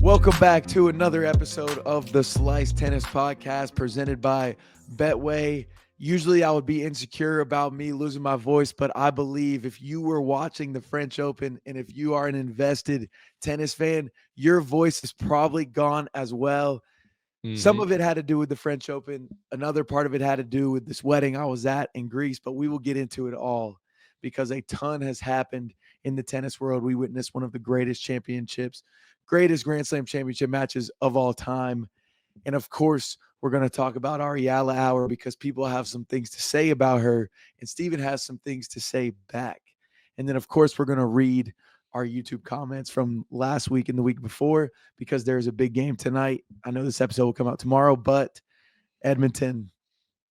Welcome back to another episode of the Slice Tennis Podcast presented by Betway. Usually I would be insecure about me losing my voice, but I believe if you were watching the French Open and if you are an invested tennis fan, your voice is probably gone as well. Some of it had to do with the French Open. Another part of it had to do with this wedding I was at in Greece, but we will get into it all because a ton has happened in the tennis world. We witnessed one of the greatest championships, greatest Grand Slam championship matches of all time. And of course, we're going to talk about our Eala hour because people have some things to say about her, and Steven has some things to say back. And then, of course, we're going to read our YouTube comments from last week and the week before because there's a big game tonight. I know this episode will come out tomorrow, but Edmonton,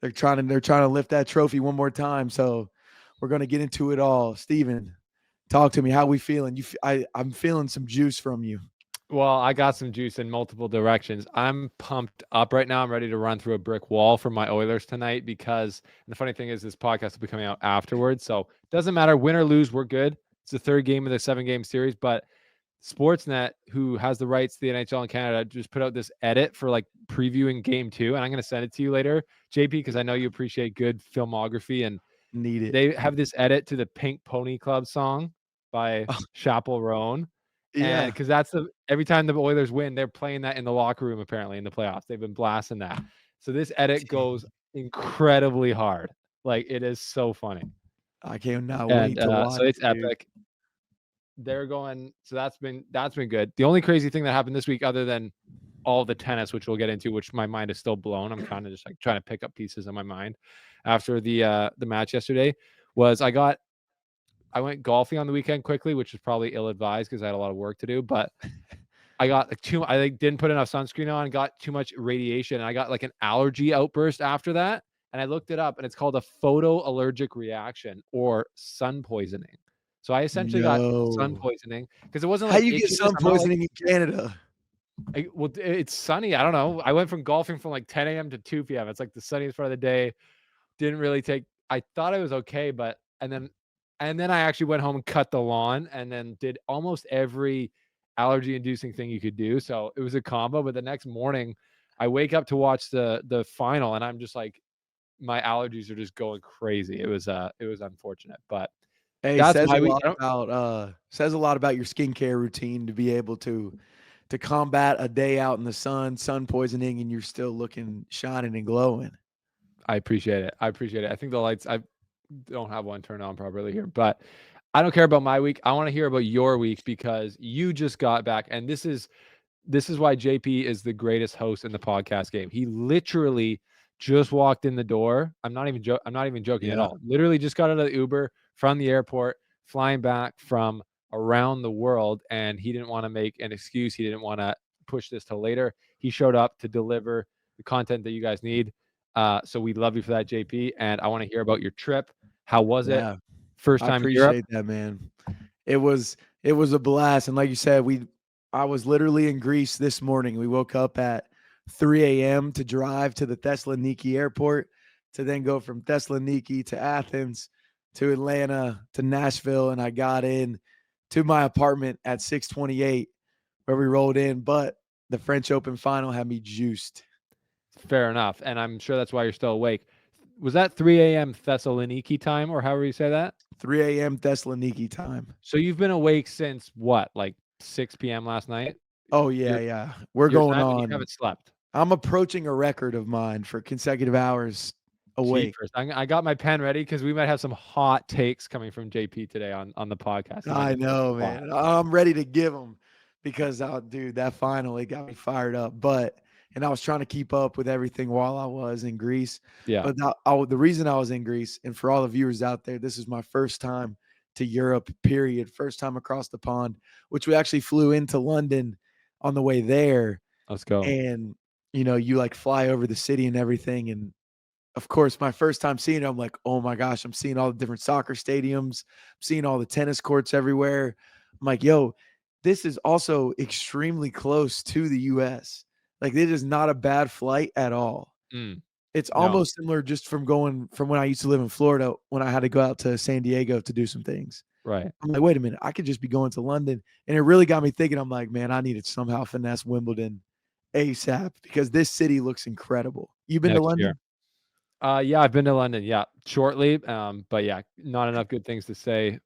they're trying to lift that trophy one more time. So we're going to get into it all. Steven, talk to me. How we feeling? I'm feeling some juice from you. Well, I got some juice in multiple directions. I'm pumped up right now. I'm ready to run through a brick wall for my Oilers tonight because the funny thing is this podcast will be coming out afterwards. So it doesn't matter win or lose, we're good. It's the third game of the 7-game series, but Sportsnet, who has the rights to the NHL in Canada, just put out this edit for like previewing game 2, and I'm going to send it to you later, JP, because I know you appreciate good filmography, and Need it. they have this edit to the Pink Pony Club song by Chappell Roan. Yeah. And because that's every time the Oilers win, they're playing that in the locker room, apparently in the playoffs. They've been blasting that. So this edit goes incredibly hard. Like, it is so funny. I cannot wait to watch. So it's epic. They're going. So that's been good. The only crazy thing that happened this week, other than all the tennis, which we'll get into, which my mind is still blown. I'm kind of just like trying to pick up pieces in my mind after the match yesterday, was I went golfing on the weekend quickly, which is probably ill-advised because I had a lot of work to do. But I got I didn't put enough sunscreen on, got too much radiation, and I got like an allergy outburst after that. And I looked it up, and it's called a photoallergic reaction or sun poisoning. So I essentially got sun poisoning because it wasn't like how you get sun poisoning in Canada. Well, it's sunny. I don't know. I went from golfing from like 10 a.m. to 2 p.m. It's like the sunniest part of the day. Didn't really I thought I was okay, but and then I actually went home and cut the lawn and then did almost every allergy-inducing thing you could do. So it was a combo. But the next morning, I wake up to watch the final, and I'm just like, my allergies are just going crazy. It was unfortunate, but hey, that's says my a week. says a lot about your skincare routine to be able to combat a day out in the sun poisoning, and you're still looking shining and glowing. I appreciate it. I think the lights, I don't have one turned on properly here, but I don't care about my week. I want to hear about your week because you just got back, and this is why JP is the greatest host in the podcast game. He literally just walked in the door. I'm not even joking at all. Literally just got out of the Uber from the airport, flying back from around the world, and he didn't want to make an excuse. He didn't want to push this till later. He showed up to deliver the content that you guys need. So we love you for that, JP. And I want to hear about your trip. How was it? First time in Europe? I appreciate that, man. It was a blast. And like you said, I was literally in Greece this morning. We woke up at 3 a.m. to drive to the Thessaloniki airport to then go from Thessaloniki to Athens to Atlanta to Nashville. And I got in to my apartment at 6:28 where we rolled in. But the French Open final had me juiced. Fair enough. And I'm sure that's why you're still awake. Was that 3 a.m. Thessaloniki time, or however you say that? 3 a.m. Thessaloniki time. So you've been awake since what, like 6 p.m. last night? Oh, yeah. We're going on. You haven't slept. I'm approaching a record of mine for consecutive hours awake. I got my pen ready because we might have some hot takes coming from JP today on the podcast. I know, man. I'm ready to give them because, dude, that final, it got me fired up. And I was trying to keep up with everything while I was in Greece. Yeah. But the reason I was in Greece, and for all the viewers out there, this is my first time to Europe, period. First time across the pond, which we actually flew into London on the way there. Let's go. And, you like fly over the city and everything. And of course, my first time seeing it, I'm like, oh my gosh, I'm seeing all the different soccer stadiums. I'm seeing all the tennis courts everywhere. I'm like, yo, this is also extremely close to the U.S. Like, it is not a bad flight at all. It's almost similar just from when I used to live in Florida when I had to go out to San Diego to do some things. Right. I'm like, wait a minute, I could just be going to London. And it really got me thinking. I'm like, man, I need to somehow finesse Wimbledon ASAP because this city looks incredible. You been to Next year. London? Yeah, I've been to London, yeah, shortly, but yeah, not enough good things to say.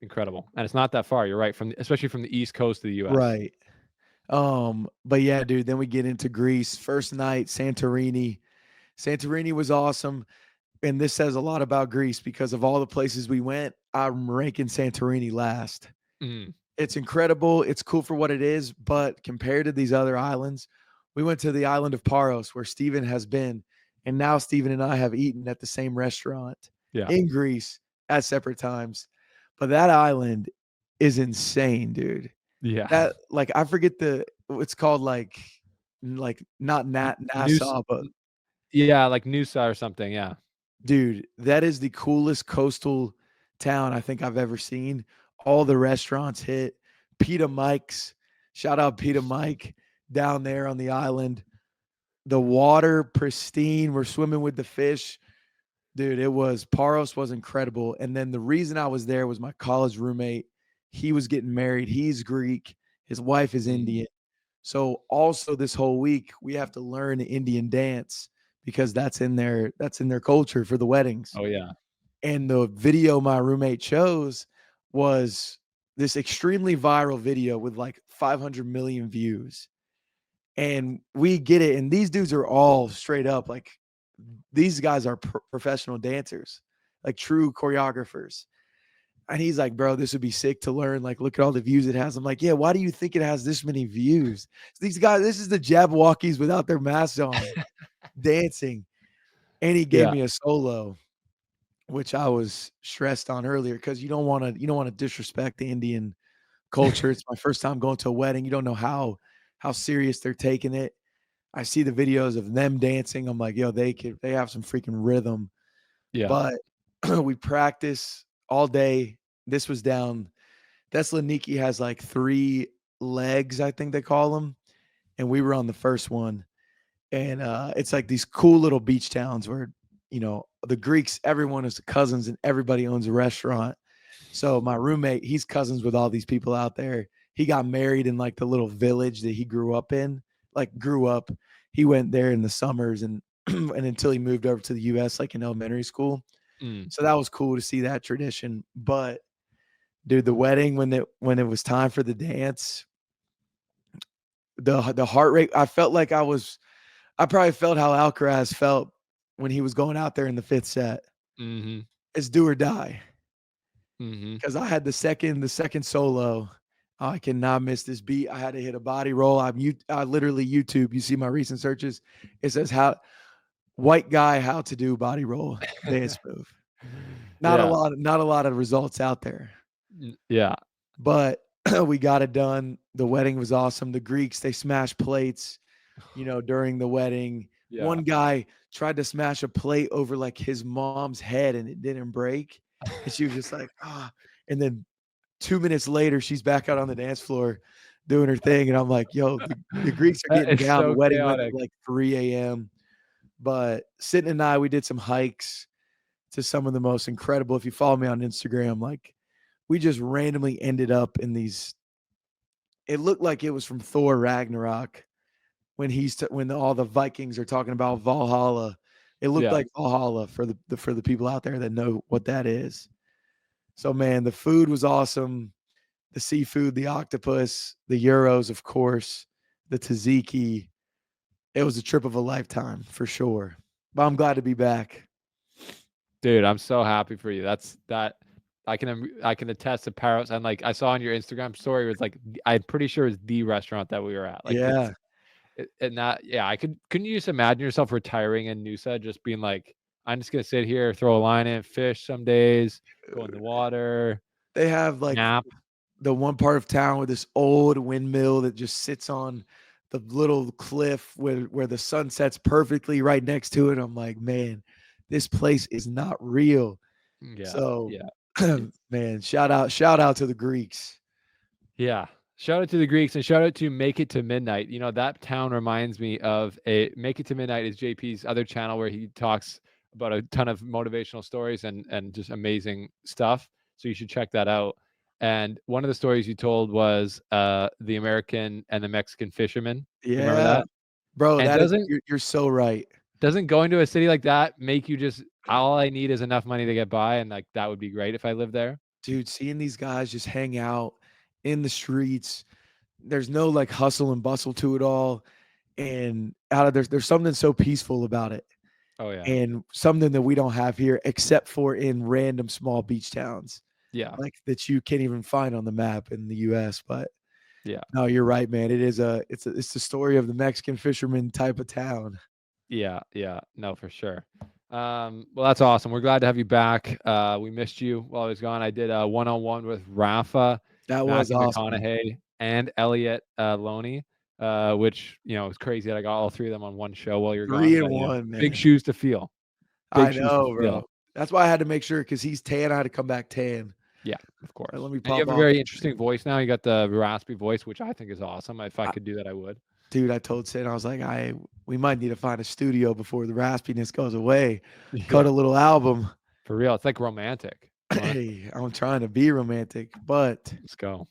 Incredible, and it's not that far, you're right, especially from the East Coast of the US. Right. But yeah, dude, then we get into Greece. First night, Santorini. Santorini was awesome. And this says a lot about Greece because of all the places we went, I'm ranking Santorini last. Mhm. It's incredible. It's cool for what it is, but compared to these other islands, we went to the island of Paros where Steven has been, and now Steven and I have eaten at the same restaurant Yeah. in Greece at separate times. But that island is insane, dude. Yeah. That like I forget it's called like not N Nat News Nassau, but Yeah, like Noosa or something, yeah. dude, that is the coolest coastal town I think I've ever seen. All the restaurants hit. Peter Mike's, shout out Peter Mike down there on the island. The water pristine. We're swimming with the fish. Dude, Paros was incredible. And then the reason I was there was my college roommate. He was getting married. He's Greek. His wife is Mm. Indian. So also this whole week we have to learn the Indian dance because that's in their culture for the weddings. Oh, yeah. And the video my roommate chose was this extremely viral video with like 500 million views. And we get it. And these dudes are all straight up like these guys are professional dancers, like true choreographers. And he's like, bro, this would be sick to learn. Like, look at all the views it has. I'm like, yeah, why do you think it has this many views? These guys, this is the Jabberwockies without their masks on, dancing. And he gave Yeah. me a solo, which I was stressed on earlier because you don't want to disrespect the Indian culture. It's my first time going to a wedding. You don't know how serious they're taking it. I see the videos of them dancing. I'm like, yo, they have some freaking rhythm. Yeah. But we practice all day. This was down. Thessaloniki has like 3 legs, I think they call them, and we were on the first one. And it's like these cool little beach towns where the Greeks, everyone is cousins, and everybody owns a restaurant. So my roommate, he's cousins with all these people out there. He got married in like the little village that he grew up in. Like grew up, he went there in the summers and and until he moved over to the US like in elementary school. Mm. So that was cool to see that tradition. But dude, the wedding when it was time for the dance, the heart rate, I felt like I probably felt how Alcaraz felt when he was going out there in the 5th set. Mhm. It's do or die. Mhm. Because I had the second solo. I cannot miss this beat. I had to hit a body roll. I literally YouTube. You see my recent searches. It says how white guy how to do body roll dance move. Not a Yeah. lot. Not a lot of results out there, Yeah. but we got it done. The wedding was awesome. The Greeks they smashed plates. During the wedding, Yeah. one guy tried to smash a plate over like his mom's head and it didn't break, and she was just like ah. And then 2 minutes later, she's back out on the dance floor doing her thing. And I'm like, yo, the Greeks are That getting is down. The so wedding went chaotic. to like 3 a.m. But Sitting and I, we did some hikes to some of the most incredible. If you follow me on Instagram, like we just randomly ended up in these. It looked like it was from Thor Ragnarok when all the Vikings are talking about Valhalla. It looked Yeah. like Valhalla for the people out there that know what that is. So man, the food was awesome. The seafood, the octopus, the euros, of course, the tzatziki. It was a trip of a lifetime for sure. But I'm glad to be back. Dude, I'm so happy for you. I can attest to Paros, and like I saw on your Instagram story, it was like I'm pretty sure it's the restaurant that we were at. Like Yeah. and that yeah, couldn't you just imagine yourself retiring in Noosa, just being like, I'm just gonna sit here, throw a line in, fish some days, go in the water, They have like nap. the one part of town with this old windmill that just sits on the little cliff where the sun sets perfectly right next to it. I'm like, man, this place is not real. Yeah, So yeah. It's man, shout out to the Greeks. Yeah. Shout out to the Greeks and shout out to Make It to Midnight. That town reminds me of Make It to Midnight is JP's other channel where he talks about a ton of motivational stories and just amazing stuff. So you should check that out. And one of the stories you told was the American and the Mexican fisherman. You remember Yeah, that? bro, And that is doesn't you're so right. doesn't going to a city like that make you just all I need is enough money to get by, and like that would be great if I lived there? Dude, seeing these guys just hang out in the streets, there's no, like, hustle and bustle to it all, and out of there's something so peaceful about it, Oh yeah, and something that we don't have here except for in random small beach towns, yeah, like, that you can't even find on the map in the US, but yeah. no, you're right, man. It's the story of the Mexican fisherman type of town. Yeah, yeah. No, for sure. Well, that's awesome. We're glad to have you back. We missed you while I was gone. I did a one-on-one with Rafa, That was Matthew awesome. McConaughey, and Elliot Loney, which it's crazy that I got all three of them on one show while you're gone. 3 But and 1, big man. shoes to feel. I Big shoes to know, bro. fill. That's why I had to make sure because he's tan, I had to come back tan. Yeah, of course. Let me And you pop have a off. very interesting voice now. You got the raspy voice, which I think is awesome. If I I could do that, I would. Dude, I told Sid, I was like, we might need to find a studio before the raspiness goes away. Cut Yeah, a little album. for real. It's like romantic. Honestly. Hey, I'm trying to be romantic, but Let's go.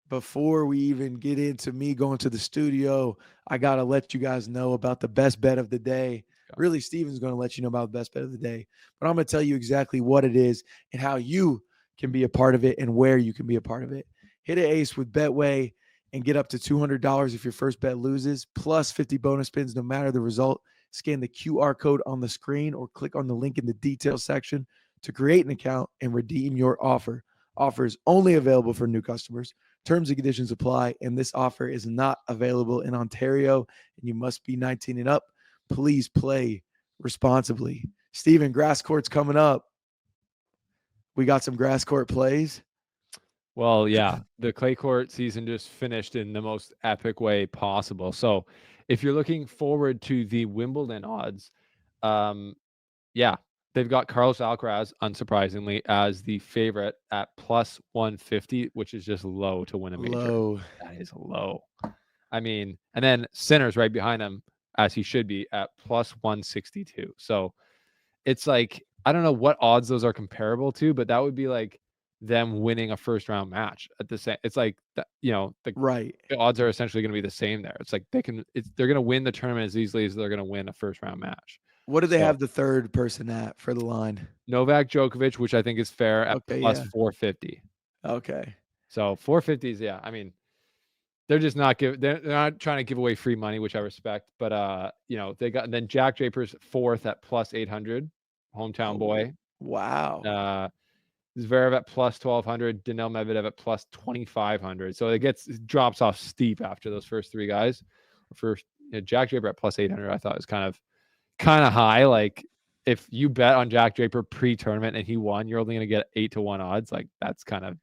before we even get into me going to the studio, I got to let you guys know about the best bet of the day. Go. Really, Steven's going to let you know about the best bet of the day, but I'm going to tell you exactly what it is and how you can be a part of it and where you can be a part of it. Hit an ace with Betway and get up to $200 if your first bet loses, plus 50 bonus spins no matter the result. Scan the QR code on the screen or click on the link in the details section to create an account and redeem your offer. Offer is only available for new customers. Terms and conditions apply, and this offer is not available in Ontario, and you must be 19 and up. Please play responsibly. Steven, grass court's coming up. We got some grass court plays. Well, yeah, the clay court season just finished in the most epic way possible. So, if you're looking forward to the Wimbledon odds, yeah, they've got Carlos Alcaraz, unsurprisingly, as the favorite at plus 150, which is just low to win a major. Low. That is low. I mean, and then Sinner's right behind him, as he should be, at plus 162. So it's like, I don't know what odds those are comparable to, but that would be like them winning a first round match at the same. It's like that, Right. the odds are essentially going to be the same there. It's like they're going to win the tournament as easily as they're going to win a first round match. What do they So have the third person at for the line? Novak Djokovic, which I think is fair, at Okay, plus yeah. 450. Okay. So 450 is, yeah. I mean, they're just not they're not trying to give away free money, which I respect. But they got, and then Jack Draper's fourth at plus 800, hometown Oh, boy. wow. Zverev at plus 1200, Daniil Medvedev at plus 2500. So it drops off steep after those first three guys. First, Jack Draper at plus 800, I thought was kind of high. Like, if you bet on Jack Draper pre-tournament and he won, you're only going to get 8-1 odds. Like, that's kind of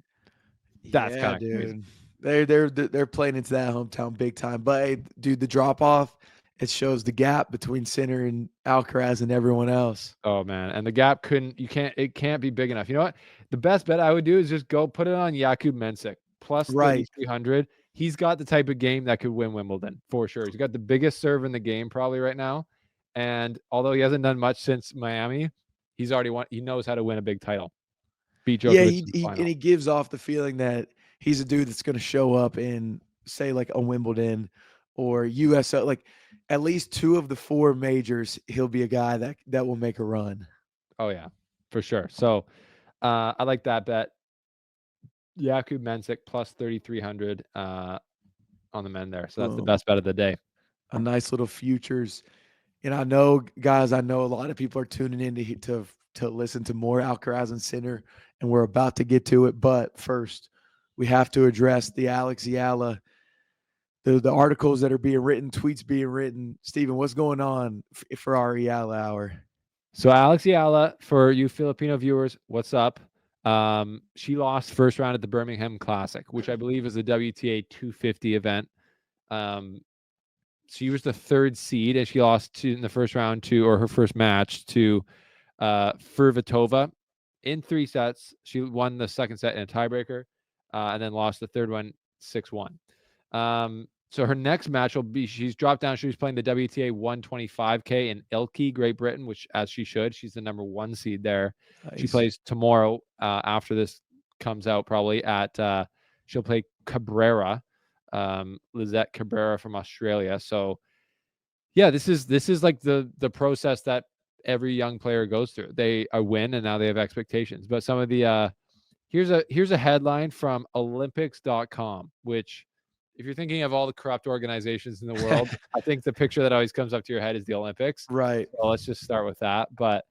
Yeah, crazy. dude. They're playing into that hometown big time. But hey, dude, the drop off, it shows the gap between Sinner and Alcaraz and everyone else. Oh man, and the gap it can't be big enough. You know what? The best bet I would do is just go put it on Jakub Mensik plus Right. 3,300. He's got the type of game that could win Wimbledon for sure. He's got the biggest serve in the game probably right now, and although he hasn't done much since Miami, he's already won. He knows how to win a big title. Beat Yeah, Djokovic in the final. he gives off the feeling that he's a dude that's going to show up in, say, like a Wimbledon or USO. Like at least two of the four majors, he'll be a guy that will make a run. Oh yeah, for sure. So I like that bet. Jakub Mensik plus 3,300 on the men there. So that's the Boom. best bet of the day. A nice little futures. And I know, guys, I know a lot of people are tuning in to listen to more Alcaraz and Sinner, and we're about to get to it. But first, we have to address the Alex Eala, the articles that are being written, tweets being written. Steven, what's going on for our Eala hour? So Alex Eala, for you Filipino viewers, what's up? She lost first round at the Birmingham Classic, which I believe is the WTA 250 event. She was the third seed, and she lost in the first round or her first match to Furvitova in 3 sets. She won the second set in a tiebreaker, and then lost the third one 6-1. So her next match will be, she's dropped down. She was playing the WTA 125K in Ilkley, Great Britain, which, as she should, she's the number 1 seed there. Nice. She plays tomorrow after this comes out probably at she'll play Cabrera, Lizette Cabrera from Australia. So yeah, this is like the process that every young player goes through. They win and now they have expectations. But some of the here's a headline from Olympics.com, which if you're thinking of all the corrupt organizations in the world, I think the picture that always comes up to your head is the Olympics. Right. So let's just start with that. But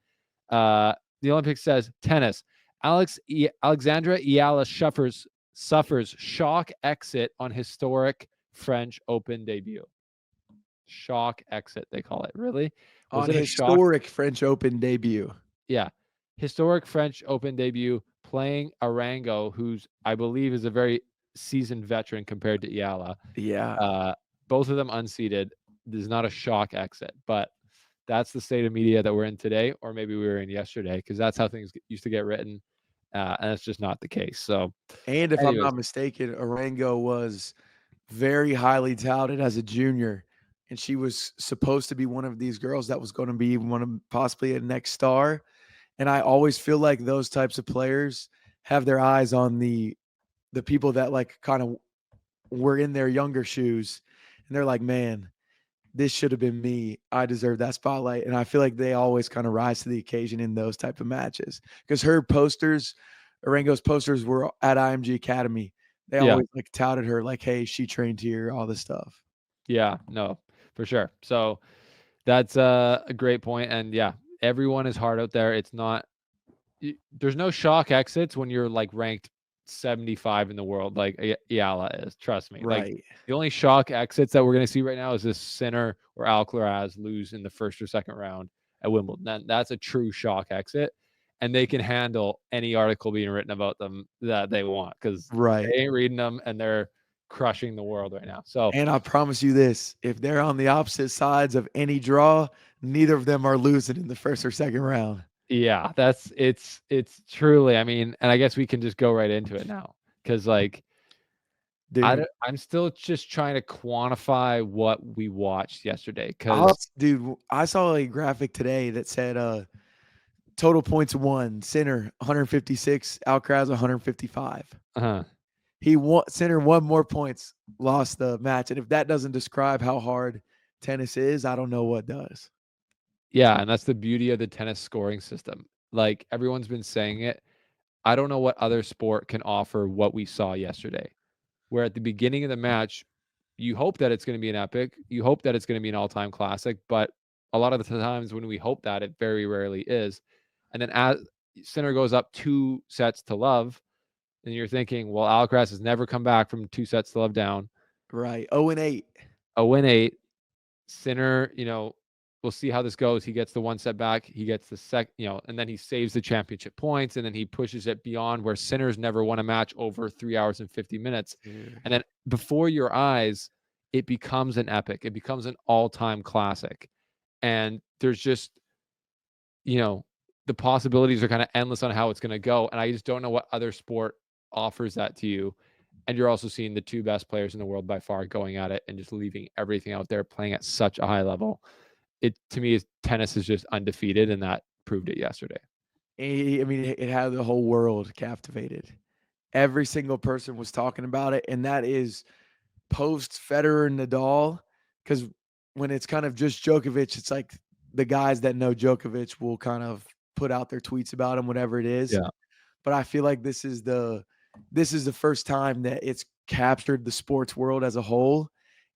the Olympics says tennis. Alexandra Eala suffers shock exit on historic French Open debut. Shock exit, they call it. Really? Was On it a shock? historic French Open debut. Yeah. Historic French Open debut playing Arango, who's I believe is a very seasoned veteran compared to Eala. Yeah. Both of them unseeded. There's not a shock exit, but that's the state of media that we're in today, or maybe we were in yesterday, because that's how things used to get written, and it's just not the case. So, And if I'm anyways, not mistaken, Arango was very highly touted as a junior, and she was supposed to be one of these girls that was going to be one of possibly a next star. And I always feel like those types of players have their eyes on the people that like kind of were in their younger shoes, and they're like, man, this should have been me. I deserve that spotlight. And I feel like they always kind of rise to the occasion in those type of matches, because her posters, Arango's posters, were at IMG Academy. They yeah, always like touted her like, hey, she trained here, all this stuff. yeah, no, for sure. So that's a great point, and yeah, everyone is hard out there. It's not. There's no shock exits when you're like ranked 75 in the world, like Eala is. Trust me. Like Right. the only shock exits that we're going to see right now is this Sinner or Alcaraz lose in the first or second round at Wimbledon. That's a true shock exit, and they can handle any article being written about them that they want, because Right. they ain't reading them and they're crushing the world right now. So And I promise you this, if they're on the opposite sides of any draw, neither of them are losing in the first or second round. yeah, it's truly. I mean, and I guess we can just go right into it now, because like Dude, I'm still just trying to quantify what we watched yesterday, because I saw a graphic today that said total points won, Sinner 156, Alcaraz 155. Sinner won more points, lost the match. And if that doesn't describe how hard tennis is, I don't know what does. yeah, and that's the beauty of the tennis scoring system. Like everyone's been saying it. I don't know what other sport can offer what we saw yesterday, where at the beginning of the match, you hope that it's going to be an epic, you hope that it's going to be an all-time classic, but a lot of the times when we hope that, it very rarely is. And then as Sinner goes up 2-0, and you're thinking, well, Alcaraz has never come back from 2-0 down. Right. 0-8. A win 8. Sinner, we'll see how this goes. He gets the 1 set back. He gets the and then he saves the championship points, and then he pushes it beyond where Sinner's never won a match over 3 hours and 50 minutes. Dude. And then before your eyes, it becomes an epic. It becomes an all-time classic. And there's just, the possibilities are kind of endless on how it's going to go. And I just don't know what other sport offers that to you. And you're also seeing the two best players in the world by far going at it and just leaving everything out there, playing at such a high level. It, to me, tennis is just undefeated, and that proved it yesterday. I mean, it had the whole world captivated. Every single person was talking about it, and that is post Federer and Nadal, because when it's kind of just Djokovic, it's like the guys that know Djokovic will kind of put out their tweets about him, whatever it is. Yeah. But I feel like this is the first time that it's captured the sports world as a whole,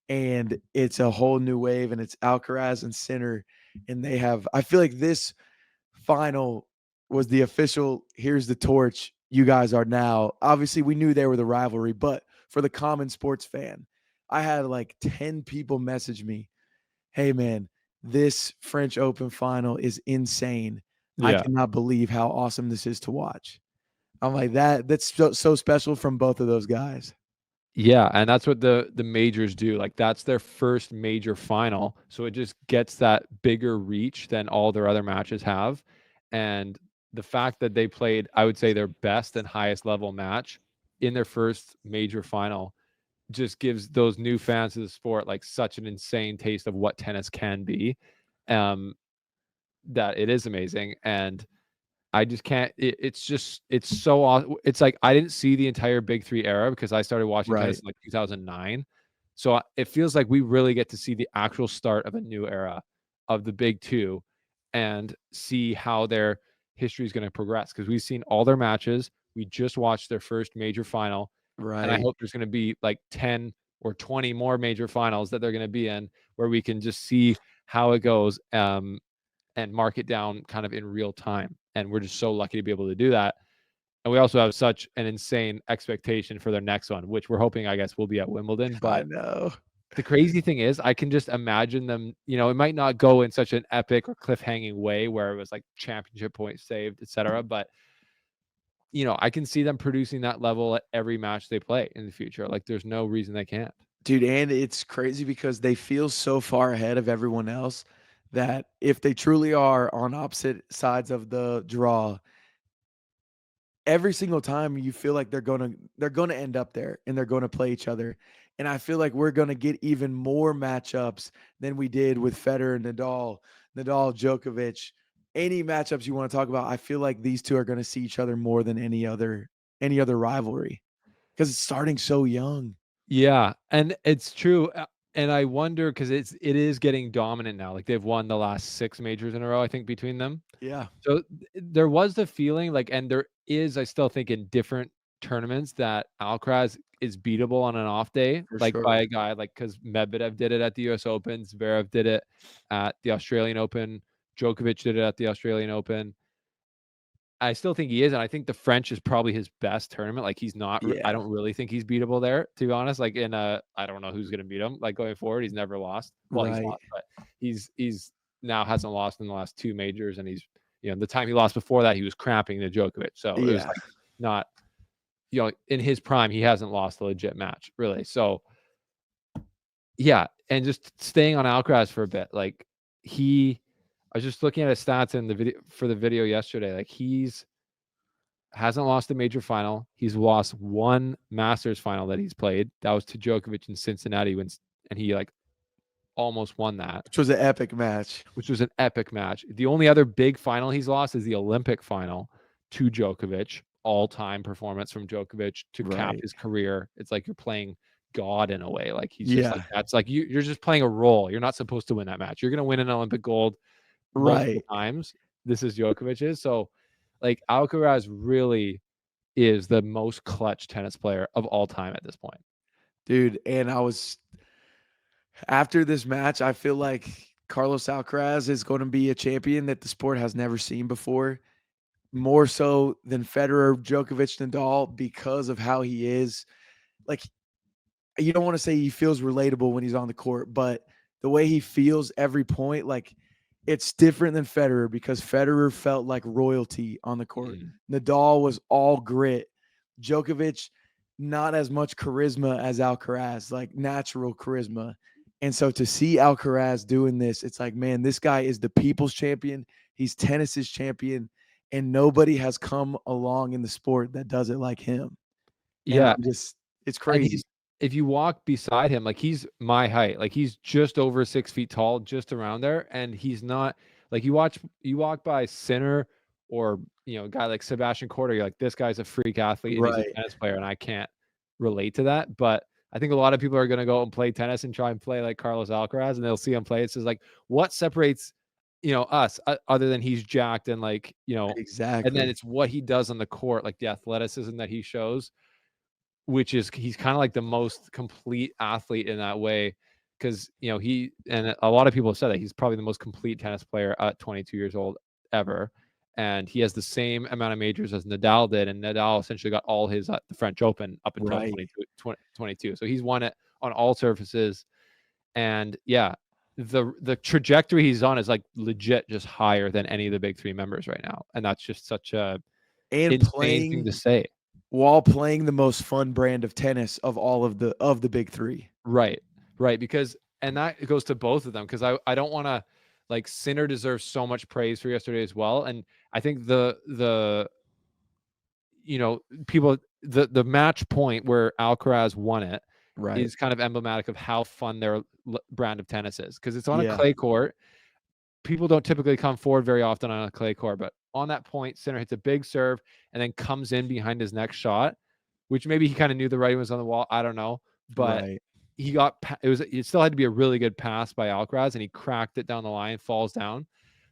and it's a whole new wave, and it's Alcaraz and Sinner, and I feel like this final was the official, here's the torch, you guys are now. Obviously, we knew they were the rivalry, but for the common sports fan, I had like 10 people message me, hey man, this French Open final is insane. I Yeah. cannot believe how awesome this is to watch. I'm like, that's so special from both of those guys. Yeah, and that's what the majors do. Like that's their first major final, so it just gets that bigger reach than all their other matches have. And the fact that they played, I would say, their best and highest level match in their first major final just gives those new fans of the sport like such an insane taste of what tennis can be. That it is amazing. And I just can't. It's so awesome. It's like I didn't see the entire Big Three era because I started watching tennis Right. in like 2009. So it feels like we really get to see the actual start of a new era of the Big Two, and see how their history is going to progress. Because we've seen all their matches. We just watched their first major final, and I Right. hope there's going to be like 10 or 20 more major finals that they're going to be in, where we can just see how it goes. And mark it down kind of in real time. And we're just so lucky to be able to do that. And we also have such an insane expectation for their next one, which we're hoping, I guess, will be at Wimbledon. I But know. the crazy thing is, I can just imagine them, it might not go in such an epic or cliffhanging way where it was like championship points saved, etc. But, I can see them producing that level at every match they play in the future. Like there's no reason they can't. Dude, and it's crazy because they feel so far ahead of everyone else that if they truly are on opposite sides of the draw, every single time you feel like they're gonna end up there and they're gonna play each other. And I feel like we're gonna get even more matchups than we did with Federer, Nadal, Djokovic. Any matchups you want to talk about, I feel like these two are gonna see each other more than any other rivalry because it's starting so young. Yeah, and it's true. And I wonder because it is getting dominant now. Like they've won the last 6 majors in a row, I think, between them. Yeah, So there was the feeling like, and there is, I still think in different tournaments that Alcaraz is beatable on an off day, for like by sure. a guy like because Medvedev did it at the U.S. Open, Zverev did it at the Australian Open, Djokovic did it at the Australian Open. I still think he is, and I think the French is probably his best tournament. Like he's not. I Yeah, don't really think he's beatable there, to be honest. Like I don't know who's going to beat him. Like going forward, he's never lost. Well, he's right. lost, but he's now hasn't lost in the last 2 majors, and he's the time he lost before that, he was cramping to Djokovic. So it was Yeah. like not in his prime, he hasn't lost a legit match really. So yeah, and just staying on Alcaraz for a bit, like I was just looking at his stats in the video for the video yesterday. Like he's hasn't lost a major final. He's lost 1 Masters final that he's played. That was to Djokovic in Cincinnati and he like almost won that, Which was an epic match. which was an epic match. The only other big final he's lost is the Olympic final to Djokovic. All-time performance from Djokovic to cap Right. his career. It's like you're playing God in a way. Like he's just like Yeah. that's like you're just playing a role. You're not supposed to win that match. You're gonna win an Olympic gold multiple Right. times. This is Djokovic's. So like Alcaraz really is the most clutch tennis player of all time at this point. Dude, and after this match, I feel like Carlos Alcaraz is going to be a champion that the sport has never seen before, more so than Federer, Djokovic, Nadal because of how he is. Like you don't want to say he feels relatable when he's on the court, but the way he feels every point, like it's different than Federer because Federer felt like royalty on the court. Mm. Nadal was all grit. Djokovic, not as much charisma as Alcaraz, like natural charisma. And so to see Alcaraz doing this, it's like, man, this guy is the people's champion. He's tennis's champion, and nobody has come along in the sport that does it like him. And Yeah, it's and crazy. if you walk beside him, like he's my height, like he's just over 6 feet tall, just around there, and he's not like you walk by Sinner or a guy like Sebastian Korda, you're like, this guy's a freak athlete and he's a Right. tennis player, and I can't relate to that. But I think a lot of people are gonna go and play tennis and try and play like Carlos Alcaraz, and they'll see him play. It's just like, what separates us other than he's jacked and like and then Exactly. it's what he does on the court, like the athleticism that he shows, which is he's kind of like the most complete athlete in that way. Because he and a lot of people have said that he's probably the most complete tennis player at 22 years old ever, and he has the same amount of majors as Nadal did, and Nadal essentially got all his at the French Open up until Right. 22. So he's won it on all surfaces, and yeah, the trajectory he's on is like legit just higher than any of the big 3 members right now, and that's just such a And insane thing to say. while playing the most fun brand of tennis of all of the big 3. Right. Right. Because and that goes to both of them because I don't want to like Sinner deserves so much praise for yesterday as well. And I think the people the match point where Alcaraz won it Right. is kind of emblematic of how fun their brand of tennis is because it's on a Yeah. clay court. People don't typically come forward very often on a clay court, but on that point, Sinner hits a big serve and then comes in behind his next shot, which maybe he kind of knew the writing was on the wall. I don't know, but Right. it still had to be a really good pass by Alcaraz, and he cracked it down the line, falls down.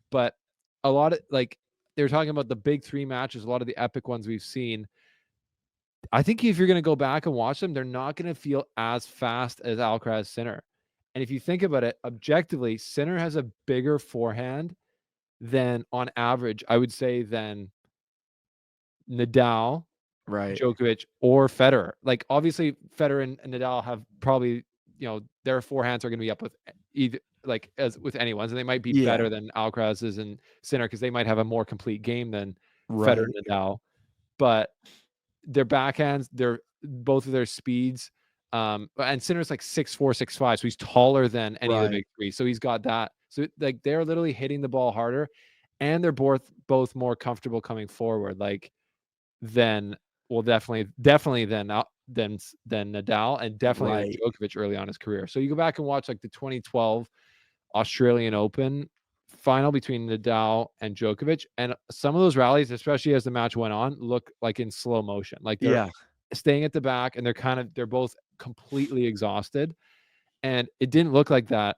But a lot of like they were talking about the big three matches, a lot of the epic ones we've seen. I think if you're going to go back and watch them, they're not going to feel as fast as Alcaraz Sinner. And if you think about it objectively, Sinner has a bigger forehand than on average, I would say, than Nadal, Right. Djokovic, or Federer. Like obviously Federer and Nadal have probably, their forehands are going to be up with either like as with anyone's, and they might be Yeah. better than Alcaraz's and Sinner because they might have a more complete game than Federer Right. and Nadal. But their backhands, both of their speeds. And Sinner's like 6'4", 6'5", so he's taller than any of the Right. big three. So he's got that. So like they're literally hitting the ball harder, and they're both more comfortable coming forward. Like than definitely than Nadal, and definitely than Right. Djokovic early on in his career. So you go back and watch like the 2012 Australian Open final between Nadal and Djokovic, and some of those rallies, especially as the match went on, look like in slow motion. Like they're Yeah. staying at the back and they're both completely exhausted. And it didn't look like that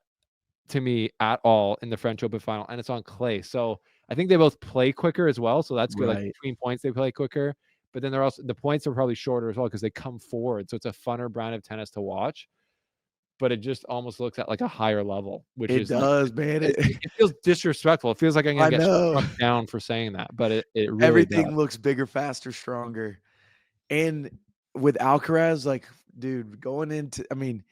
to me at all in the French Open final, and it's on clay. So I think they both play quicker as well. So that's good. Like Right. between points, they play quicker, but then the points are probably shorter as well because they come forward. So it's a funner brand of tennis to watch. But it just almost looks at like a higher level, which It is like does, man. it feels disrespectful. It feels like I'm gonna I get know. struck down for saying that, but it really does. Everything looks bigger, faster, stronger. And with Alcaraz, like, dude, going into, I mean,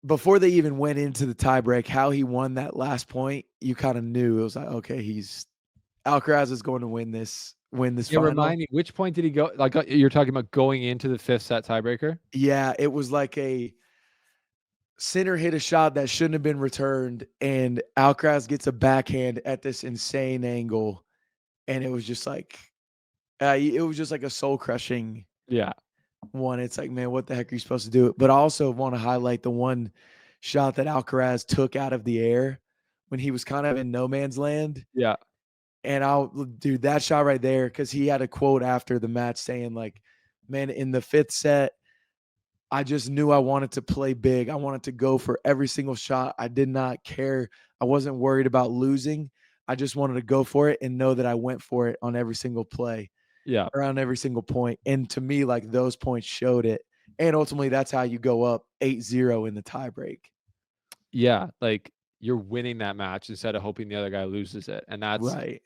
before they even went into the tiebreak, how he won that last point, you kind of knew it was like, okay, Alcaraz is going to win this Yeah, final. remind me, which point did he go? Like you're talking about going into the fifth set tiebreaker? Yeah, it was like a Sinner hit a shot that shouldn't have been returned, and Alcaraz gets a backhand at this insane angle, and it was just like a soul crushing Yeah. one. It's like, man, what the heck are you supposed to do? But I also want to highlight the one shot that Alcaraz took out of the air when he was kind of in no man's land. Yeah. And dude, that shot right there, because he had a quote after the match saying, like, man, in the fifth set, I just knew I wanted to play big. I wanted to go for every single shot. I did not care. I wasn't worried about losing. I just wanted to go for it and know that I went for it on every single play, Yeah. around every single point. And to me, like, those points showed it. And ultimately, that's how you go up 8-0 in the tiebreak. Yeah. Like you're winning that match instead of hoping the other guy loses it. And that's Right.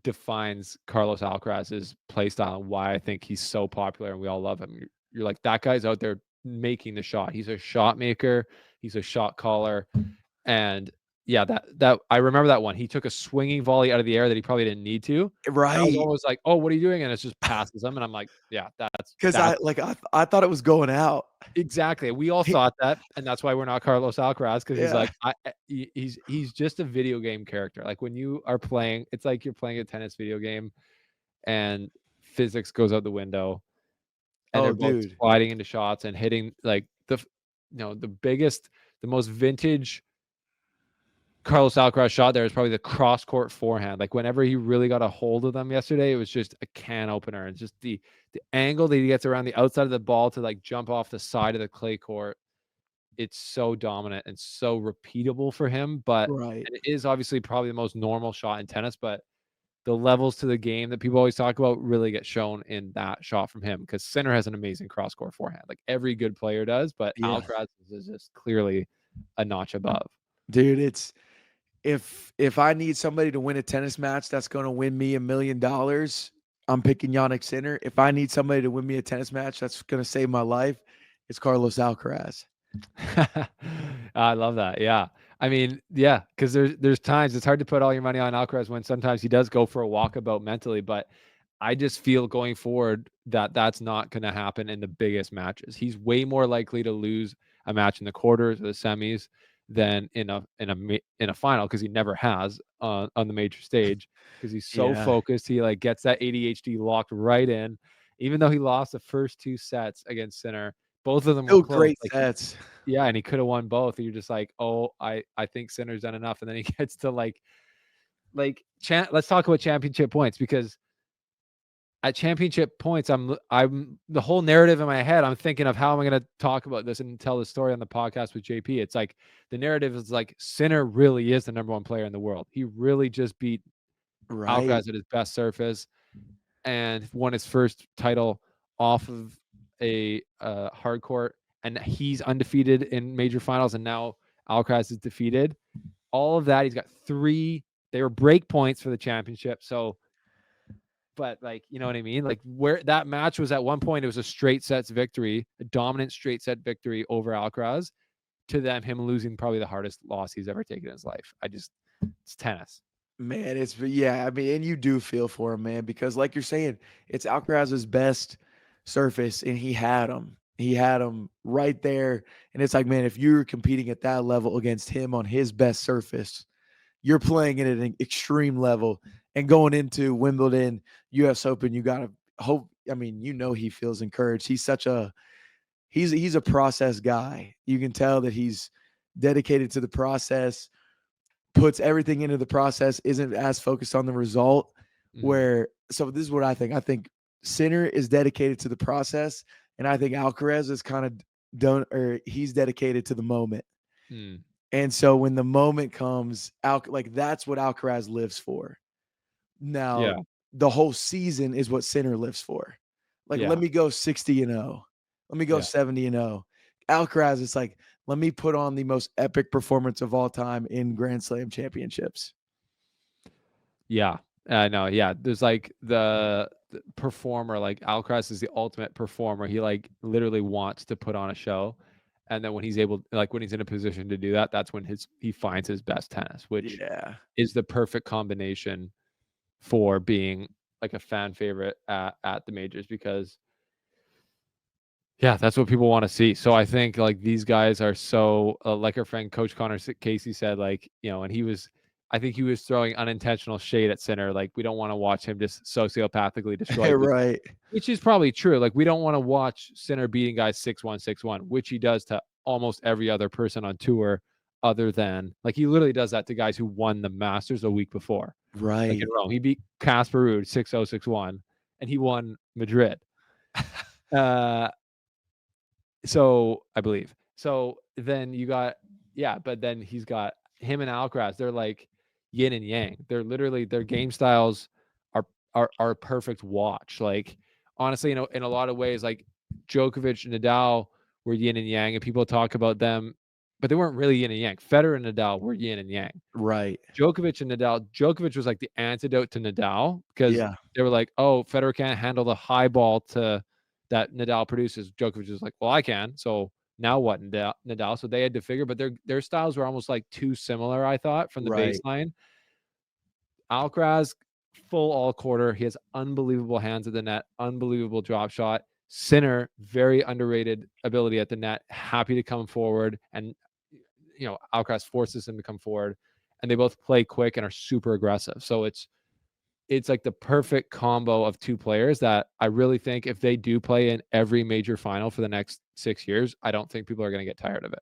defines Carlos Alcaraz's play style and why I think he's so popular and we all love him. You're like, that guy's out there making the shot. He's a shot maker. He's a shot caller. And yeah, that I remember that one. He took a swinging volley out of the air that he probably didn't need to. And I was Right. almost like, "Oh, what are you doing?" And it just passes him, and I'm like, "Yeah, Because that's I thought it was going out. exactly." We all thought that, and that's why we're not Carlos Alcaraz because he's Yeah. like, he's just a video game character. Like when you are playing, it's like you're playing a tennis video game, and physics goes out the window, and Oh, they're both dude. sliding into shots and hitting like the most vintage Carlos Alcaraz shot there is probably the cross court forehand. Like whenever he really got a hold of them yesterday, it was just a can opener. And just the angle that he gets around the outside of the ball to like jump off the side of the clay court. It's so dominant and so repeatable for him. But Right. and it is obviously probably the most normal shot in tennis, but the levels to the game that people always talk about really get shown in that shot from him because Sinner has an amazing cross court forehand. Like every good player does, but Yeah. Alcaraz is just clearly a notch above. Dude, it's if I need somebody to win a tennis match that's going to win me $1 million, I'm picking Yannick Sinner. If I need somebody to win me a tennis match that's going to save my life, it's Carlos Alcaraz. I love that. Yeah. I mean, yeah, because there's times it's hard to put all your money on Alcaraz when sometimes he does go for a walkabout mentally, but I just feel going forward that that's not going to happen in the biggest matches. He's way more likely to lose a match in the quarters or the semis than in a final because he never has on the major stage because he's so Yeah. focused. He like gets that ADHD locked right in, even though he lost the first two sets against Sinner. Both of them were Still close. great Like sets. yeah, and he could have won both. And you're just like, oh, I think Sinner's done enough. And then he gets to like like let's talk about championship points, because at championship points, I'm the whole narrative in my head. I'm thinking of how am I going to talk about this and tell the story on the podcast with JP. It's like the narrative is like Sinner really is the number one player in the world. He really just beat Right. Alcaraz at his best surface and won his first title off of a hard court, and he's undefeated in major finals, and now Alcaraz is defeated. All of that, he's got 3. They were break points for the championship, so. But like, you know what I mean? Like where that match was at one point, it was a straight sets victory, a dominant straight set victory over Alcaraz. To them, him losing probably the hardest loss he's ever taken in his life. It's tennis. Man, yeah, I mean, and you do feel for him, man, because like you're saying, it's Alcaraz's best surface, and he had him. He had him right there. And it's like, man, if you're competing at that level against him on his best surface, you're playing it at an extreme level. And going into Wimbledon, US Open, you gotta hope. I mean, he feels encouraged. He's a process guy. You can tell that he's dedicated to the process, puts everything into the process, isn't as focused on the result. Mm-hmm. So this is what I think. I think Sinner is dedicated to the process, and I think Alcaraz is kind of done, or he's dedicated to the moment. Mm. And so when the moment comes, like that's what Alcaraz lives for. Now, Yeah. the whole season is what Sinner lives for. Like, let Yeah. me go 60-0. Let me go Yeah. 70-0. Alcaraz is like, let me put on the most epic performance of all time in Grand Slam championships. Yeah. No, yeah. There's like the performer, like Alcaraz is the ultimate performer. He like literally wants to put on a show. And then when he's able, like when he's in a position to do that, that's when he finds his best tennis, which Yeah. is the perfect combination for being like a fan favorite at the majors, because yeah, that's what people want to see. So I think like these guys are so like our friend Coach Connor Casey said, like, and I think he was throwing unintentional shade at Sinner. Like, we don't want to watch him just sociopathically destroy people, Right. which is probably true. Like, we don't want to watch Sinner beating guys 6-1, 6-1, which he does to almost every other person on tour, other than like he literally does that to guys who won the Masters a week before. Like in Right. Rome, he beat Casper Ruud 6-0, 6-1, and he won Madrid. Uh, so I believe. So then you got, yeah, but then he's got him and Alcaraz. They're like yin and yang. They're literally, their game styles are a perfect watch. Like honestly, in a lot of ways, like Djokovic and Nadal were yin and yang, and people talk about them, but they weren't really yin and yang. Federer and Nadal were yin and yang. Right. Djokovic was like the antidote to Nadal, because Yeah. they were like, oh, Federer can't handle the high ball that Nadal produces. Djokovic was like, well, I can. So now what, Nadal? So they had to figure, but their styles were almost like too similar, I thought, from the Right. baseline. Alcaraz, full all quarter. He has unbelievable hands at the net, unbelievable drop shot. Sinner, very underrated ability at the net, happy to come forward. And, Alcaraz forces him to come forward. And they both play quick and are super aggressive. So it's like the perfect combo of two players that I really think if they do play in every major final for the next 6 years, I don't think people are going to get tired of it.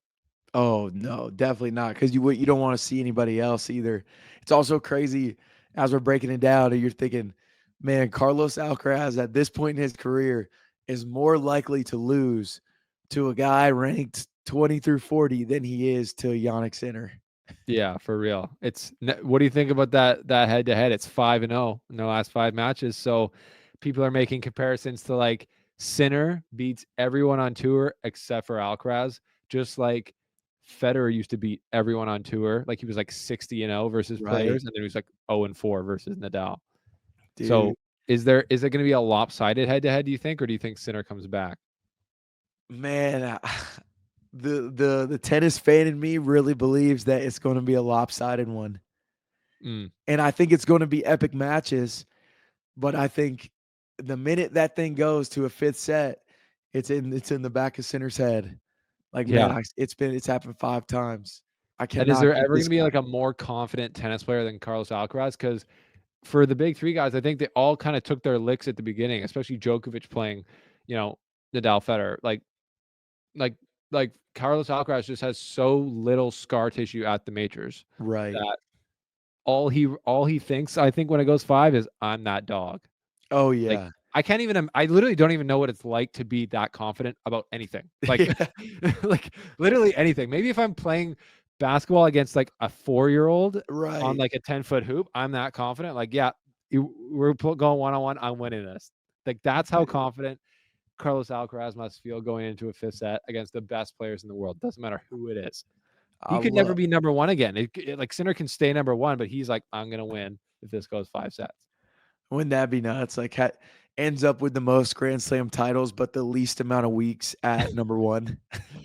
Oh no, definitely not. Because you don't want to see anybody else either. It's also crazy as we're breaking it down, and you're thinking, man, Carlos Alcaraz at this point in his career is more likely to lose to a guy ranked 20 through 40 than he is to Yannick Sinner. Yeah, for real. What do you think about that head to head? It's 5-0 in their last 5 matches. So people are making comparisons to like Sinner beats everyone on tour except for Alcaraz, just like Federer used to beat everyone on tour. Like he was like 60-0 versus Right, players, and then he was like 0-4 versus Nadal. dude. So is it going to be a lopsided head to head, do you think, or do you think Sinner comes back? Man, the tennis fan in me really believes that it's going to be a lopsided one. Mm, And I think it's going to be epic matches, but I think the minute that thing goes to a fifth set, it's in the back of Sinner's head. Like, man, yeah. it's happened 5 times. I And is cannot there beat ever going this to be guy. like a more confident tennis player than Carlos Alcaraz? Because for the big three guys, I think they all kind of took their licks at the beginning, especially Djokovic playing, you know, Nadal, Federer. Like, like Carlos Alcaraz just has so little scar tissue at the majors Right. that all he thinks, I think, when it goes 5 is, "I'm that dog." Oh Like, yeah. I literally don't even know what it's like to be that confident about anything. Like Yeah. like, literally anything. Maybe if I'm playing basketball against, like, a 4-year-old on, Right. like, a 10-foot hoop, I'm that confident, like, "Yeah, we're going one-on-one, I'm winning this." Like, that's how Dude, confident Carlos Alcaraz must feel going into a 5th set against the best players in the world, doesn't matter who it is. I He could never love. be number 1 again. Like, Sinner can stay number 1, but he's like, "I'm gonna win if this goes 5 sets." Wouldn't that be nuts? Like, ends up with the most Grand Slam titles, but the least amount of weeks at number one.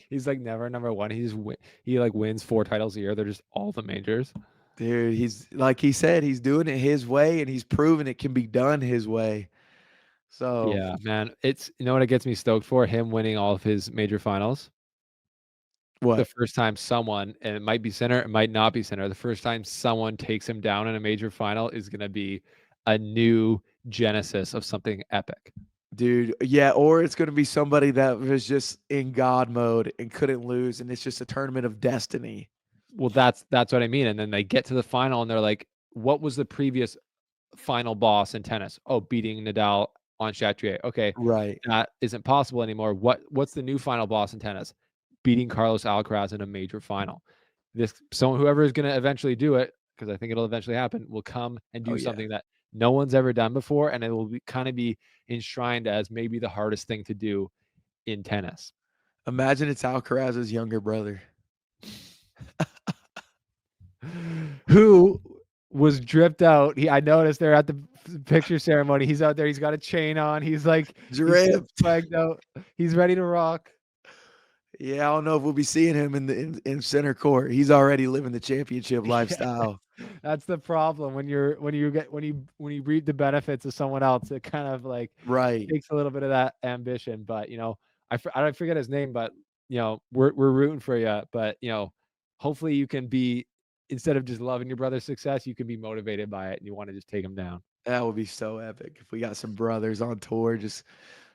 He's, like, never number 1. He, like, wins 4 titles a year. They're just all the majors. Dude, he's like he said, he's doing it his way, and he's proven it can be done his way. So Yeah, man. It's you know what it gets me stoked for? Him winning all of his major finals. The what, first time someone, and it might be Sinner, it might not be Sinner, the first time someone takes him down in a major final is gonna be a new genesis of something epic. dude? Yeah, or it's gonna be somebody that was just in God mode and couldn't lose, and it's just a tournament of destiny. Well, that's what I mean, and then they get to the final and they're like, "What was the previous final boss in tennis? Oh, beating Nadal on Chatrier. Okay, Right. that isn't possible anymore. What's the new final boss in tennis? Beating Carlos Alcaraz in a major final. Whoever is going to eventually do it, because I think it'll eventually happen, will come and Oh do yeah. something that no one's ever done before, and it will kind of be enshrined as maybe the hardest thing to do in tennis. Imagine it's Alcaraz's younger brother. Who was dripped out. I noticed there at the picture ceremony. He's out there. He's got a chain on. He's so Dripped. swagged out. He's ready to rock. Yeah, I don't know if we'll be seeing him in center court. He's already living the championship Yeah, lifestyle. that's the problem when you reap the benefits of someone else. It kind of like Right. takes a little bit of that ambition. But I don't forget his name, but we're rooting for you. But hopefully you can be instead of just loving your brother's success, you can be motivated by it and you want to just take him down. That would be so epic if we got some brothers on tour, just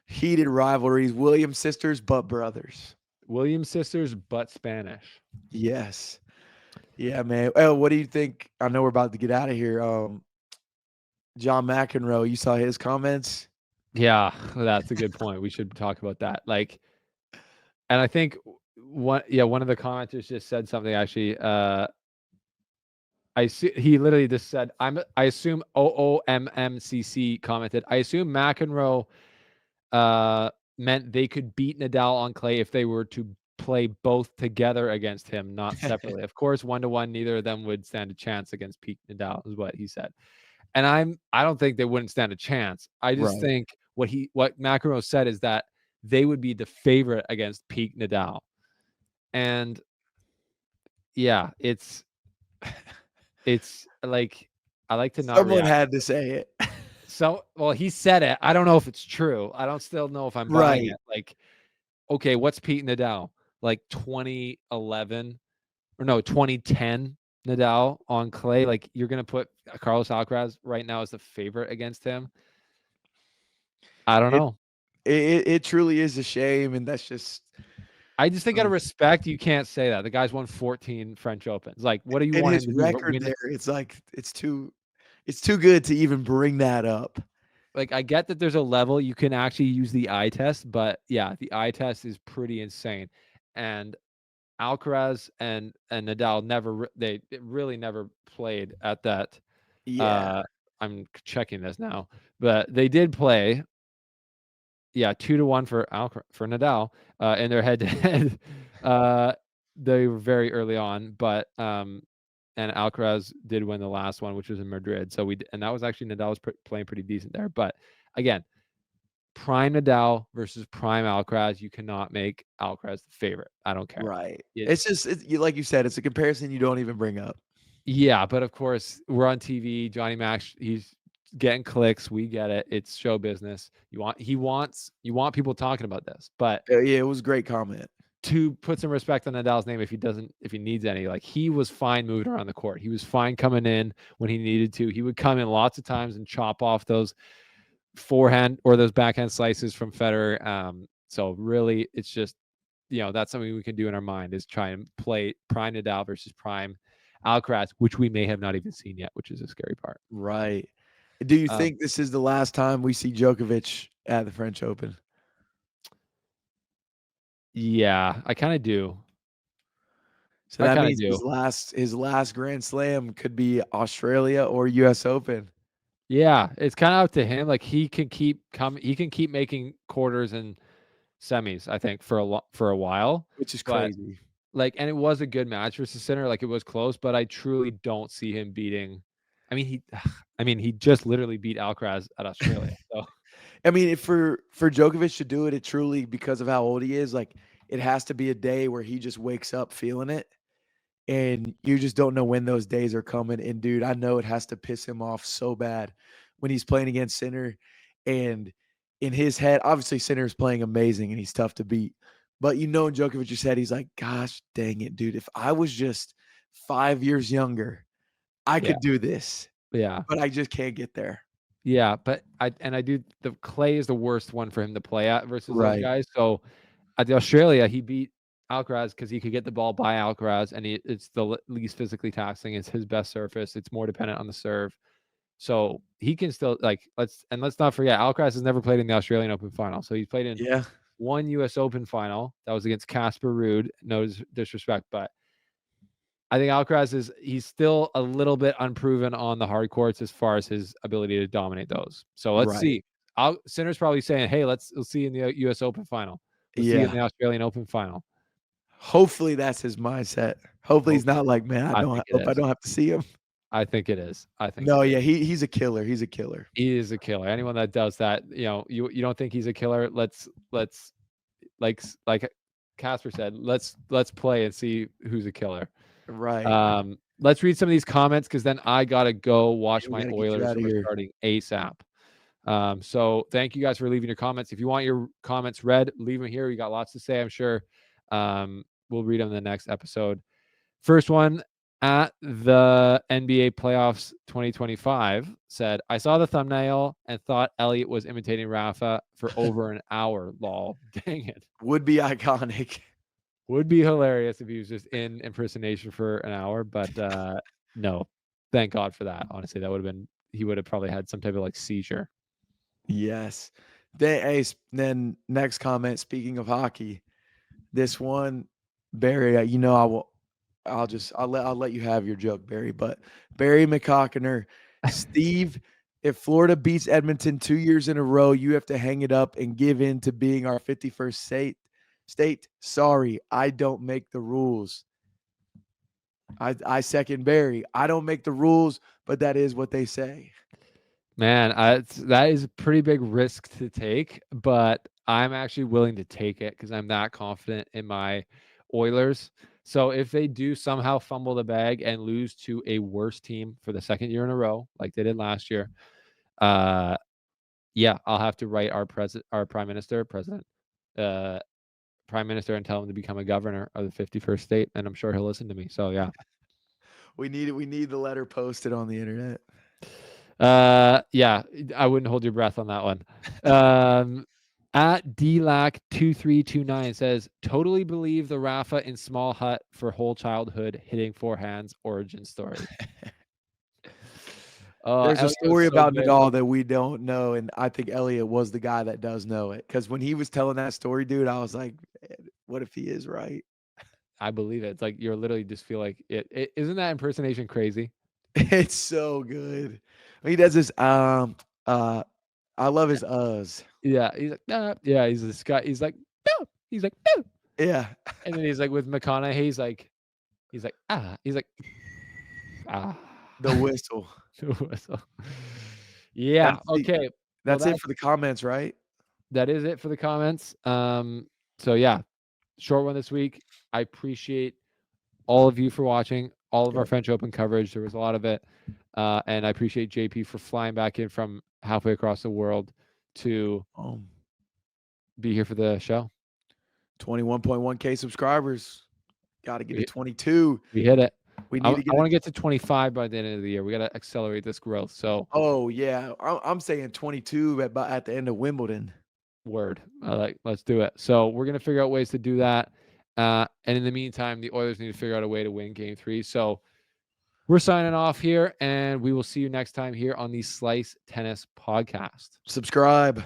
heated rivalries, Williams sisters, but brothers. Williams sisters, but Spanish. Yes. Yeah, man. Oh, what do you think? I know we're about to get out of here. John McEnroe, you saw his comments? Yeah, that's a good point. We should talk about that. Like, and I think one of the commenters just said something actually. I see he literally just said, I assume OOMMCC commented, I assume McEnroe meant they could beat Nadal on clay if they were to play both together against him, not separately. Of course, 1-1, neither of them would stand a chance against Pete Nadal, is what he said. And I don't think they wouldn't stand a chance. I just Right. think what McEnroe said is that they would be the favorite against Pete Nadal. And yeah, it's like I like to not Someone react. had to say it. Well, he said it. I don't know if it's true. I don't still know if I'm buying Right. it. Like, okay, what's Pete Nadal? Like 2011 or no, 2010 Nadal on clay. Like you're gonna put Carlos Alcaraz right now as the favorite against him. I don't It know. it truly is a shame, and that's just I just think out of um, respect, you can't say that. The guy's won 14 French Opens. Like, what do you and want him his to do? record Win? there, it's like it's too good to even bring that up. Like, I get that there's a level you can actually use the eye test, but yeah, the eye test is pretty insane. And Alcaraz and Nadal they really never played at that. Yeah. Uh, I'm checking this now, but they did play. Yeah, 2-1 for Nadal in their head to head. They were very early on, but and Alcaraz did win the last one, which was in Madrid. So and that was actually Nadal was playing pretty decent there. But again, prime Nadal versus prime Alcaraz, you cannot make Alcaraz the favorite. I don't care. Right. It's It's just like you said, it's a comparison you don't even bring up. Yeah, but of course we're on TV. Johnny Mac, he's getting clicks. We get it. It's show business. You want people talking about this, but Yeah, it was a great comment. to put some respect on Nadal's name if he needs any. Like he was fine moving around the court. He was fine coming in when he needed to. He would come in lots of times and chop off those forehand or those backhand slices from Federer. So really, it's just that's something we can do in our mind is try and play prime Nadal versus prime Alcaraz, which we may have not even seen yet, which is a scary part. Right. Do you Um, think this is the last time we see Djokovic at the French Open? yeah, I kind of do. So I that kind of means do. his last Grand Slam could be Australia or US Open, Yeah, it's kind of up to him. Like he can keep he can keep making quarters and semis, I think, for a while. which is But crazy. like, and it was a good match versus Sinner. Like it was close, but I truly don't see him beating. I mean, he just literally beat Alcaraz at Australia. So I mean, if for Djokovic to do it, it truly because of how old he is, like it has to be a day where he just wakes up feeling it. And you just don't know when those days are coming. And dude, I know it has to piss him off so bad when he's playing against Sinner. And in his head, obviously Sinner is playing amazing and he's tough to beat. But you know, in Djokovic's head, he's like, gosh dang it, dude. If I was just 5 years younger, I yeah, could do this. yeah. But I just can't get there. Yeah, but I do the clay is the worst one for him to play at versus those Right. guys. So at the Australia, he beat Alcaraz because he could get the ball by Alcaraz, and it's the least physically taxing. It's his best surface. It's more dependent on the serve, so he can still let's not forget Alcaraz has never played in the Australian Open final. So he's played in Yeah. one U.S. Open final that was against Casper Ruud. No disrespect, but I think Alcaraz he's still a little bit unproven on the hard courts as far as his ability to dominate those. So let's Right. see. Sinner's probably saying, "Hey, we'll see you in the U.S. Open final. We'll see you in Yeah. the Australian Open final." Hopefully that's his mindset. Hopefully he's not Hopefully, like, man, I think it hope I is. don't have to see him. I think it is. I think No, it is. yeah, he's a killer. He's a killer. He is a killer. Anyone that does that, you don't think he's a killer? Let's like Casper said, let's play and see who's a killer. Right. Let's read some of these comments because then I gotta go watch Yeah, we my gotta get you Oilers out of who are here. starting ASAP. So thank you guys for leaving your comments. If you want your comments read, leave them here. We got lots to say, I'm sure. We'll read them in the next episode. First one at the NBA playoffs 2025 said, I saw the thumbnail and thought Elliot was imitating Rafa for over an hour. Lol. Dang it. Would be iconic. Would be hilarious if he was just in impersonation for an hour, but no. Thank God for that. Honestly, he would have probably had some type of like seizure. Yes. Then next comment, speaking of hockey, this one, Barry, I'll let you have your joke, Barry. But Barry McCockiner, Steve, if Florida beats Edmonton 2 years in a row, you have to hang it up and give in to being our 51st state. Sorry, I don't make the rules. I second Barry. I don't make the rules, but that is what they say. Man, that is a pretty big risk to take, but I'm actually willing to take it because I'm that confident in my Oilers. So if they do somehow fumble the bag and lose to a worse team for the second year in a row, like they did last year, yeah, I'll have to write our prime minister, prime minister, and tell him to become a governor of the 51st state, and I'm sure he'll listen to me. So yeah. We need the letter posted on the internet. Yeah, I wouldn't hold your breath on that one. At DLAC2329 says, totally believe the Rafa in small hut for whole childhood hitting forehands origin story. There's a Elliot was story so about good. Nadal that we don't know, and I think Elliot was the guy that does know it. Because when he was telling that story, dude, I was like, "Man, what if he is right?" I believe it. It's like you're literally just feel like it. Isn't that impersonation crazy? It's so good. He does this. I love his uhs. Yeah, he's like, nah. Yeah, he's this guy. He's like, no. He's like, no. Yeah, And then he's like with McConaughey. He's like, ah. He's like, ah. the whistle. Whistle. Yeah. Okay. Well, That's it for the comments, right? that is it for the comments. So yeah, short one this week. I appreciate all of you for watching, all of our Yep. French Open coverage. There was a lot of it. And I appreciate JP for flying back in from halfway across the world to be here for the show. 21.1K subscribers. Got to get to We, 22. we hit it. We I need to get. want to get to 25 by the end of the year. We got to accelerate this growth. So, Oh yeah, I'm saying 22 at the end of Wimbledon. word. Let's do it. So we're gonna figure out ways to do that. And in the meantime, the Oilers need to figure out a way to win Game 3. So We're signing off here, and we will see you next time here on the Slice Tennis Podcast. Subscribe.